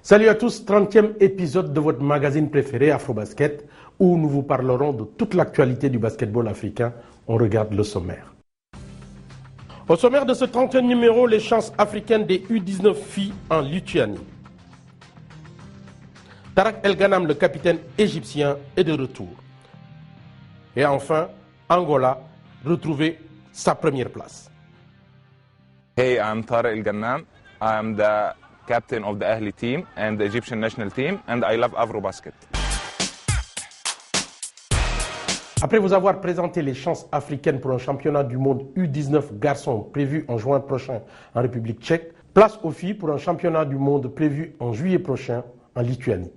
Salut à tous, 30e épisode de votre magazine préféré Afrobasket où nous vous parlerons de toute l'actualité du basketball africain. On regarde le sommaire. Au sommaire de ce 30e numéro, les chances africaines des U19 filles en Lituanie. Tarak El Ghanam, le capitaine égyptien, est de retour. Et enfin, Angola, retrouver sa première place. Hey, I'm Tarak El Ghanam. I'm the captain of the Ahli team and the Egyptian national team, and I love Afrobasket. Après vous avoir présenté les chances africaines pour un championnat du monde U19 garçons prévu en juin prochain en République tchèque, place aux filles pour un championnat du monde prévu en juillet prochain en Lituanie.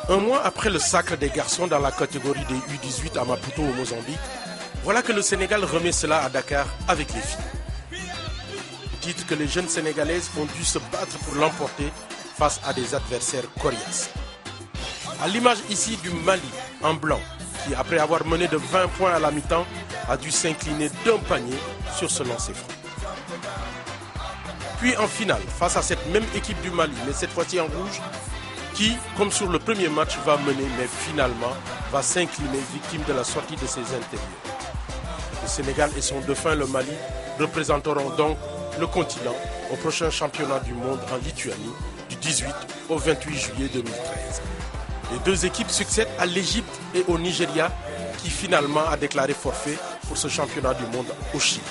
Un mois après le sacre des garçons dans la catégorie des U18 à Maputo au Mozambique, voilà que le Sénégal remet cela à Dakar avec les filles. Titre que les jeunes Sénégalaises ont dû se battre pour l'emporter face à des adversaires coriaces. À l'image ici du Mali, en blanc, qui après avoir mené de 20 points à la mi-temps, a dû s'incliner d'un panier sur ce lancer franc. Puis en finale, face à cette même équipe du Mali, mais cette fois-ci en rouge, qui, comme sur le premier match, va mener, mais finalement va s'incliner, victime de la sortie de ses intérieurs. Le Sénégal et son dauphin, le Mali, représenteront donc le continent au prochain championnat du monde en Lituanie du 18 au 28 juillet 2013. Les deux équipes succèdent à l'Égypte et au Nigeria qui finalement a déclaré forfait pour ce championnat du monde au Chili.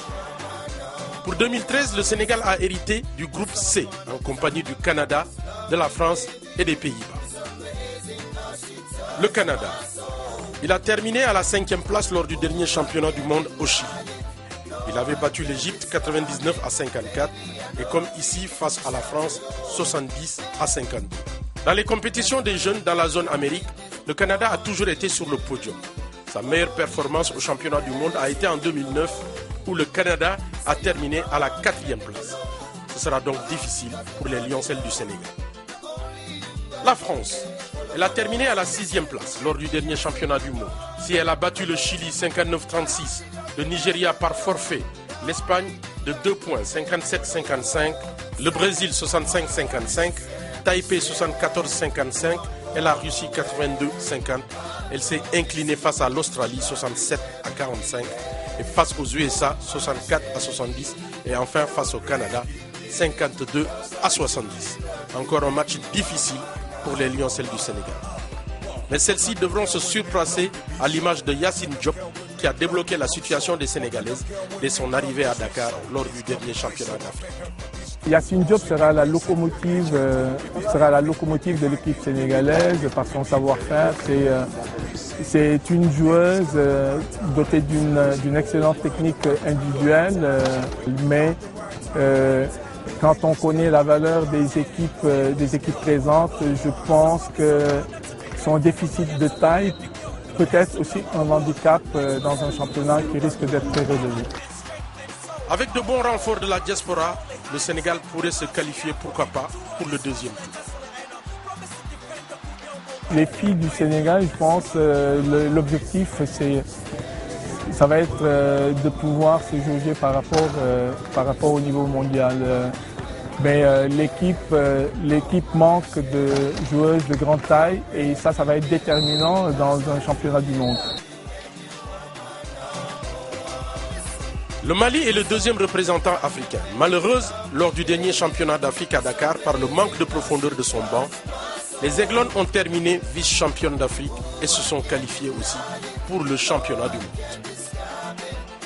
Pour 2013, le Sénégal a hérité du groupe C en compagnie du Canada, de la France et des Pays-Bas. Le Canada, il a terminé à la 5e place lors du dernier championnat du monde au Chili. Il avait battu l'Égypte 99 à 54 et comme ici face à la France 70 à 52. Dans les compétitions des jeunes dans la zone Amérique, le Canada a toujours été sur le podium. Sa meilleure performance au championnat du monde a été en 2009 où le Canada a terminé à la 4e place. Ce sera donc difficile pour les Lioncelles du Sénégal. La France, elle a terminé à la 6e place lors du dernier championnat du monde. Si elle a battu le Chili 59-36, le Nigeria par forfait, l'Espagne de 2 points 57-55, le Brésil 65-55, Taipei 74-55 et la Russie 82-50. Elle s'est inclinée face à l'Australie 67 à 45 et face aux USA 64 à 70 et enfin face au Canada 52 à 70. Encore un match difficile pour les Lioncelles du Sénégal. Mais celles-ci devront se surpasser à l'image de Yacine Diop qui a débloqué la situation des Sénégalaises dès son arrivée à Dakar lors du dernier championnat d'Afrique. Yacine Diop sera la locomotive de l'équipe sénégalaise par son savoir-faire. C'est une joueuse dotée d'une excellente technique individuelle, mais quand on connaît la valeur des équipes présentes, je pense que son déficit de taille peut être aussi un handicap dans un championnat qui risque d'être très relevé. Avec de bons renforts de la diaspora, le Sénégal pourrait se qualifier, pourquoi pas, pour le deuxième tour. Les filles du Sénégal, je pense, l'objectif, ça va être de pouvoir se jauger par rapport au niveau mondial. Mais l'équipe manque de joueuses de grande taille et ça va être déterminant dans un championnat du monde. Le Mali est le deuxième représentant africain. Malheureuse lors du dernier championnat d'Afrique à Dakar par le manque de profondeur de son banc, les Aiglons ont terminé vice-championnes d'Afrique et se sont qualifiées aussi pour le championnat du monde.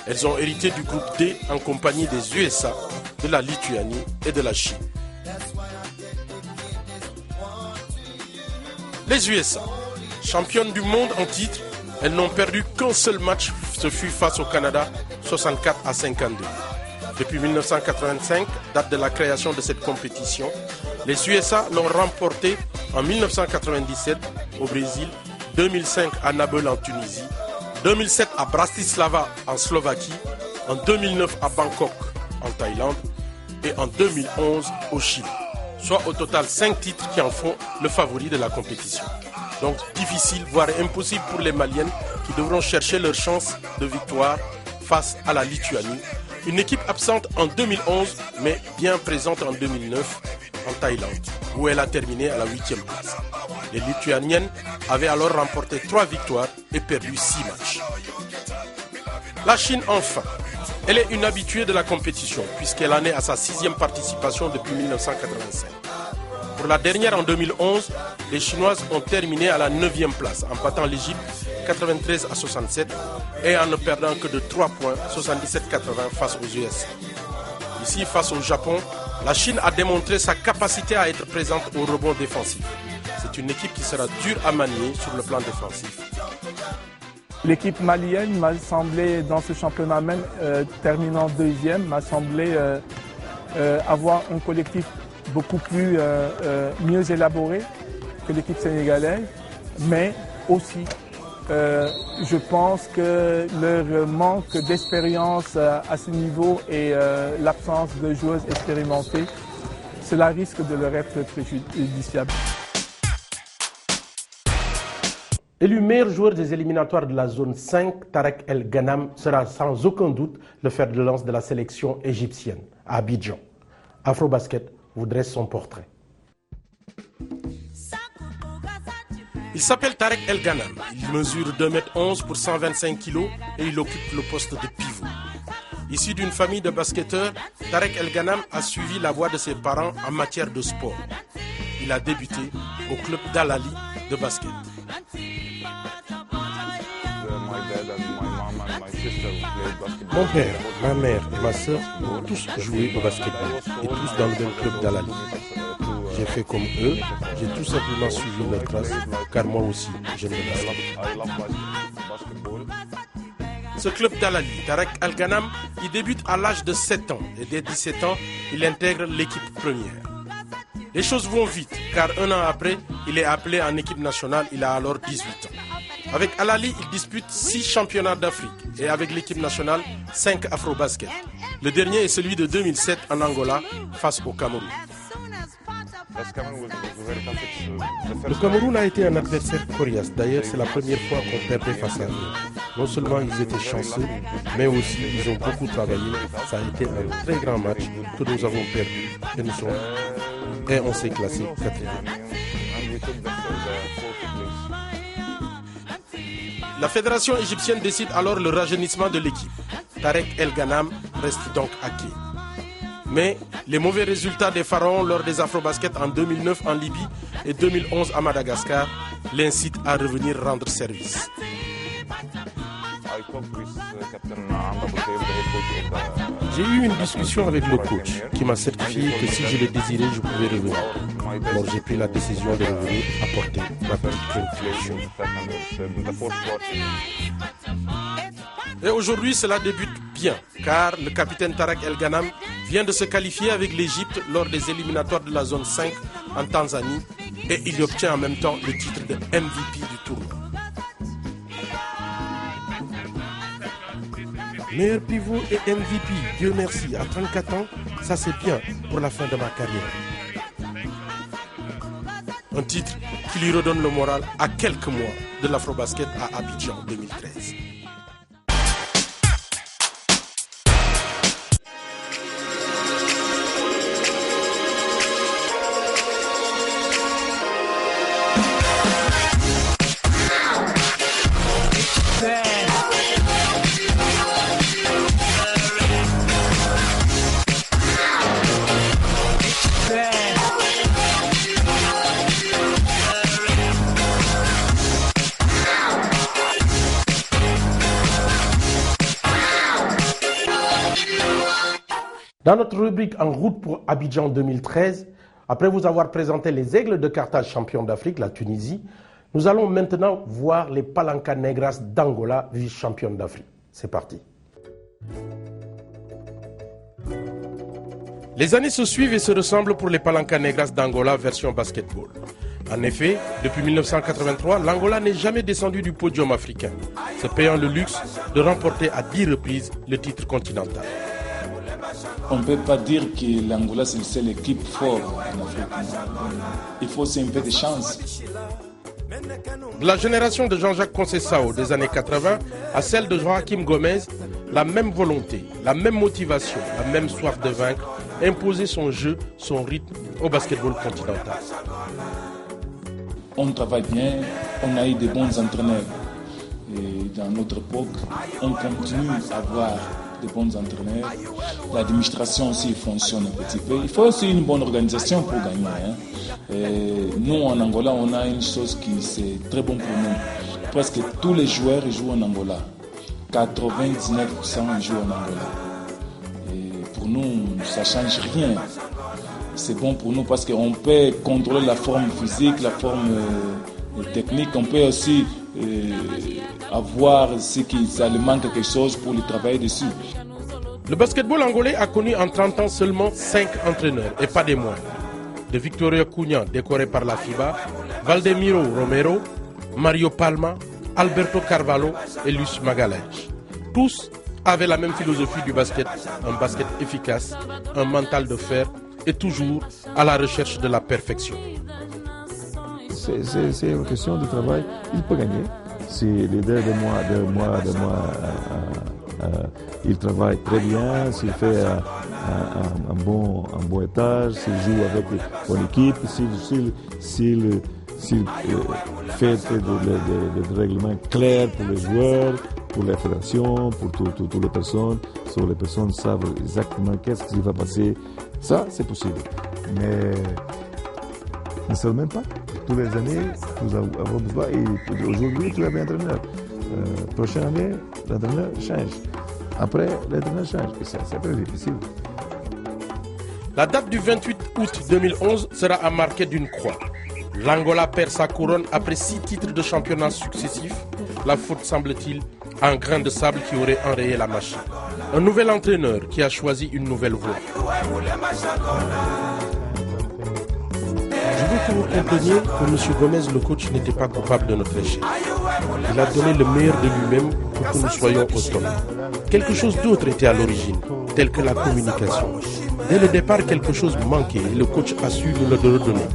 Elles ont hérité du groupe D en compagnie des USA, de la Lituanie et de la Chine. Les USA, championnes du monde en titre, elles n'ont perdu qu'un seul match, ce fut face au Canada, 64 à 52. Depuis 1985, date de la création de cette compétition, les USA l'ont remporté en 1997 au Brésil, 2005 à Nabeul en Tunisie, 2007 à Bratislava en Slovaquie, en 2009 à Bangkok en Thaïlande et en 2011 au Chili. Soit au total 5 titres qui en font le favori de la compétition. Donc difficile, voire impossible pour les Maliennes qui devront chercher leur chance de victoire face à la Lituanie Une équipe absente en 2011, mais bien présente en 2009 en Thaïlande, où elle a terminé à la 8e place. Les Lituaniennes avaient alors remporté 3 victoires et perdu 6 matchs. La Chine enfin. Elle est une habituée de la compétition puisqu'elle en est à sa 6e participation depuis 1985. Pour la dernière en 2011, les Chinoises ont terminé à la 9e place en battant l'Égypte 93-67 et en ne perdant que de 3 points 77-80 face aux USA. Ici, face au Japon, la Chine a démontré sa capacité à être présente au rebond défensif. C'est une équipe qui sera dure à manier sur le plan défensif. L'équipe malienne m'a semblé, dans ce championnat même, terminant 2e, m'a semblé avoir un collectif beaucoup plus mieux élaboré que l'équipe sénégalaise, mais aussi je pense que leur manque d'expérience à ce niveau et l'absence de joueuses expérimentées, cela risque de leur être préjudiciable. Élu meilleur joueur des éliminatoires de la zone 5, Tarek El Ghanam sera sans aucun doute le fer de lance de la sélection égyptienne à Abidjan. Afrobasket vous dresse son portrait. Il s'appelle Tarek El Ghanam. Il mesure 2,11 m pour 125 kg et il occupe le poste de pivot. Issu d'une famille de basketteurs, Tarek El Ghanam a suivi la voie de ses parents en matière de sport. Il a débuté au club d'Al-Ali de basket. Mon père, ma mère et ma soeur ont tous joué au basketball et tous dans le même club d'Al-Ali. J'ai fait comme eux, j'ai tout simplement suivi leurs traces, car moi aussi j'aime le basket. Ce club d'Al-Ali, Tarek El Ghanam, il débute à l'âge de 7 ans et dès 17 ans, il intègre l'équipe première. Les choses vont vite, car un an après, il est appelé en équipe nationale, il a alors 18 ans. Avec Al-Ali, il dispute 6 championnats d'Afrique et avec l'équipe nationale, 5 Afro-Basket. Le dernier est celui de 2007 en Angola, face au Cameroun. Le Cameroun a été un adversaire coriace. D'ailleurs, c'est la première fois qu'on perdait face à eux. Non seulement ils étaient chanceux, mais aussi ils ont beaucoup travaillé. Ça a été un très grand match que nous avons perdu et on s'est classé 4e. La fédération égyptienne décide alors le rajeunissement de l'équipe. Tarek El Ghanam reste donc à quai. Mais les mauvais résultats des Pharaons lors des Afro-Basket en 2009 en Libye et 2011 à Madagascar l'incitent à revenir rendre service. J'ai eu une discussion avec le coach qui m'a certifié que si je le désirais, je pouvais revenir. Alors j'ai pris la décision de revenir apporter ma petite contribution. Et aujourd'hui, cela débute bien, car le capitaine Tarek El Ghanam vient de se qualifier avec l'Égypte lors des éliminatoires de la zone 5 en Tanzanie et il obtient en même temps le titre de MVP du tournoi. Meilleur pivot et MVP, Dieu merci, à 34 ans, ça c'est bien pour la fin de ma carrière. Un titre qui lui redonne le moral à quelques mois de l'Afrobasket à Abidjan 2013. Dans notre rubrique En route pour Abidjan 2013, après vous avoir présenté les Aigles de Carthage champions d'Afrique, la Tunisie, nous allons maintenant voir les Palanca Negras d'Angola, vice-championnes d'Afrique. C'est parti. Les années se suivent et se ressemblent pour les Palanca Negras d'Angola version basketball. En effet, depuis 1983, l'Angola n'est jamais descendu du podium africain, se payant le luxe de remporter à 10 reprises le titre continental. On ne peut pas dire que l'Angola c'est une seule équipe forte en Afrique. Il faut aussi un peu de chance. De la génération de Jean-Jacques Conceição des années 80 à celle de Joachim Gomez, la même volonté, la même motivation, la même soif de vaincre, imposer son jeu, son rythme au basketball continental. On travaille bien, on a eu de bons entraîneurs. Et dans notre époque, on continue à avoir de bons entraîneurs. L'administration aussi fonctionne un petit peu. Il faut aussi une bonne organisation pour gagner. Et nous, en Angola, on a une chose qui c'est très bon pour nous. Presque tous les joueurs jouent en Angola. 99% jouent en Angola. Et pour nous, ça ne change rien. C'est bon pour nous parce qu'on peut contrôler la forme physique, la forme technique. On peut aussi avoir ce qui ça lui manque quelque chose pour lui travailler dessus. Le basketball angolais a connu en 30 ans seulement 5 entraîneurs et pas des moindres. De Victoria Cunha, décoré par la FIBA, Valdemiro Romero, Mario Palma, Alberto Carvalho et Luis Magalhães. Tous avaient la même philosophie du basket, un basket efficace, un mental de fer et toujours à la recherche de la perfection. C'est une question de travail, il peut gagner. Si l'idée de moi, il travaille très bien, s'il fait un bon étage, s'il joue avec une bonne équipe, s'il fait des règlements clairs pour les joueurs, pour la fédération, pour toutes les personnes, so les personnes savent exactement qu'est-ce qui va passer. Ça, c'est possible. Mais ne seulement même pas. Tous les années, nous avons besoin. Et aujourd'hui, tu avais un entraîneur. Prochaine année, l'entraîneur change. Après, l'entraîneur change. Et ça, c'est très difficile. La date du 28 août 2011 sera à marquer d'une croix. L'Angola perd sa couronne après 6 titres de championnat successifs. La faute, semble-t-il, à un grain de sable qui aurait enrayé la machine. Un nouvel entraîneur qui a choisi une nouvelle voie. Je veux que vous compreniez que M. Gomez, le coach, n'était pas coupable de notre échec. Il a donné le meilleur de lui-même pour que nous soyons au top. Quelque chose d'autre était à l'origine, tel que la communication. Dès le départ, quelque chose manquait et le coach a su nous le redonner.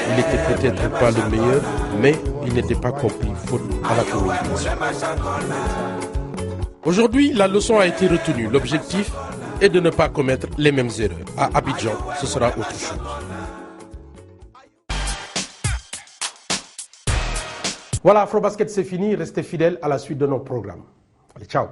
Il n'était peut-être pas le meilleur, mais il n'était pas compris, faute à la communication. Aujourd'hui, la leçon a été retenue. L'objectif est de ne pas commettre les mêmes erreurs. À Abidjan, ce sera autre chose. Voilà, Afrobasket, c'est fini. Restez fidèles à la suite de nos programmes. Allez, ciao.